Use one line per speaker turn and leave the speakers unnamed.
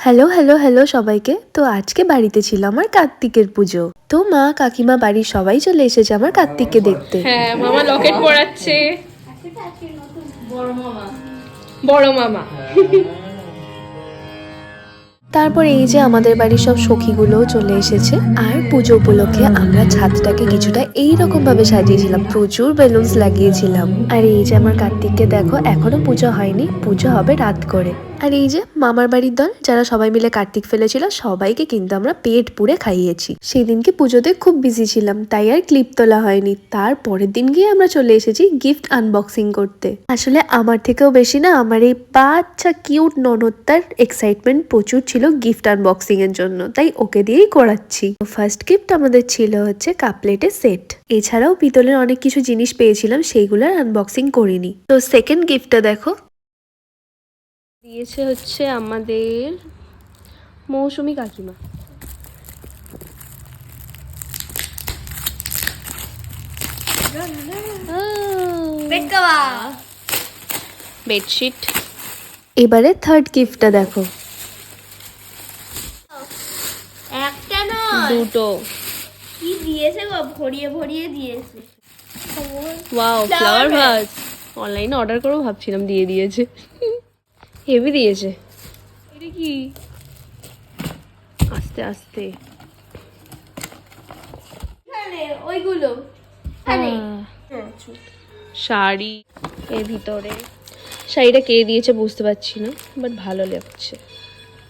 Hello hello hello সবাইকে। তো আজকে বাড়িতে ছিল আমার কার্তিকের পুজো। তো মা কাকিমা বাড়ির সবাই চলে এসেছে আমার কার্তিককে দেখতে।
হ্যাঁ, মামা লকেট পরাচ্ছে। বড় মামা বড় মামা
তারপর এই যে আমাদের বাড়ির সব সখীগুলোও চলে এসেছে। আর পুজো উপলক্ষে আমরা ছাদটাকে কিছুটা এইরকম ভাবে সাজিয়েছিলাম, প্রচুর বেলুনস লাগিয়েছিলাম। আর এই যে আমার কার্তিককে দেখো, এখনো পুজো হয়নি, পুজো হবে রাত করে। আর এই যে মামার বাড়ির দল যারা সবাই মিলে কার্তিক ফেলেছিল, সবাইকে কিন্তু আমরা পেট পুড়ে খাইয়েছি। সেদিনকে পুজোতে খুব বিজি ছিলাম, তাই আর ক্লিপ তোলা হয়নি। তার পরের দিন গিয়ে আমরা চলে এসেছি গিফট আনবক্সিং করতে। আসলে আমার থেকেও বেশি না আমার এই বাচ্চা কিউট ননদটার এক্সাইটমেন্ট প্রচুর ছিল গিফট আনবক্সিং এর জন্য, তাই ওকে দিয়েই করাচ্ছি। ফার্স্ট গিফট আমাদের ছিল হচ্ছে কাপলেটের সেট। এছাড়াও পিতলের অনেক কিছু জিনিস পেয়েছিলাম, সেইগুলোর আনবক্সিং করিনি। তো সেকেন্ড গিফটটা দেখো,
দিয়েছে হচ্ছে আমাদের মৌসুমী কাকিমা। বেডশিট।
এবারে থার্ড গিফটটা দেখো,
একটা নয়,
দুটো।
কি দিয়েছে গো, ভরিয়ে ভরিয়ে দিয়েছে।
Wow, flower vase. অনলাইনে অর্ডার করবো ভাবছিলাম, দিয়ে দিয়েছে। হেভি দিয়েছে। এটা কি? আস্তে আস্তে।
ওইগুলো
শাড়ি এর ভিতরে। শাড়িটা কে দিয়েছে বুঝতে পারছি না, বাট ভালো লাগছে।